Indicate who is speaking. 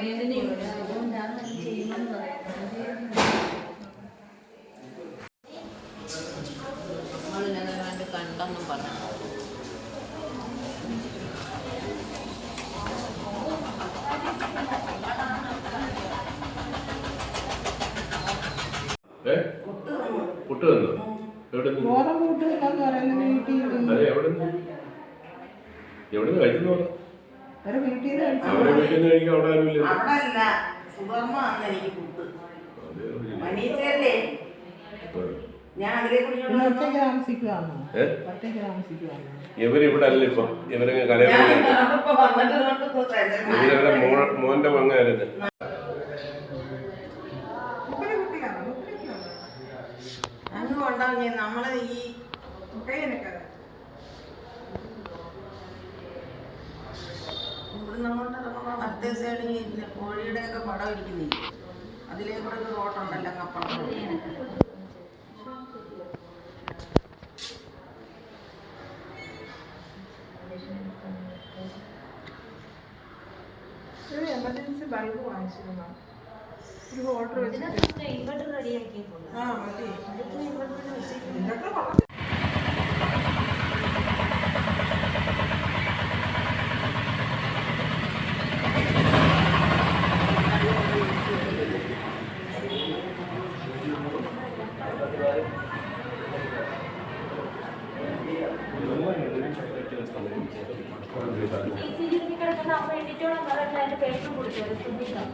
Speaker 1: വേദനയുണ്ട്, അതുകൊണ്ടാണ് അത് ചെയ്യുമെന്ന് പറയുന്നത്.
Speaker 2: നമ്മളിനകമായിട്ട് കണ്ടെന്നും പറഞ്ഞു.
Speaker 3: പുട്ട് തന്നു. എവിടെ കഴിക്കുന്നു? അവരെ വീട്ടിൽ നിന്ന് കഴിക്കാൻ അവിടെ ആരുമില്ല. ഇവരിവിടെ അല്ല ഇപ്പൊ, ഇവരങ്ങ് കലയിലെ മോന്റെ മങ്ങായിരുന്നു.
Speaker 2: നമ്മള് ഈ ഇവിടുന്ന് അങ്ങോട്ട് ഇറങ്ങുമ്പോൾ മറ്റേ സൈഡിൽ കോഴിയുടെ ഒക്കെ പടം ഇരിക്കുന്നില്ല, അതിലേക്കൂടെ ഒരു റോട്ടുണ്ടല്ലോ കപ്പളം.
Speaker 4: Emergency bulb വാങ്ങിച്ചിരുന്നു. ഒരു ഓർഡർ വെച്ചിട്ട്
Speaker 1: ഇൻവെർട്ടർ റെഡിയാക്കി. കിടക്കുന്ന അമ്മ എണ്ണിട്ടോളം പറഞ്ഞിട്ട് അതിന്റെ പേപ്പർ കൊടുത്തു ശ്രദ്ധിക്കാം.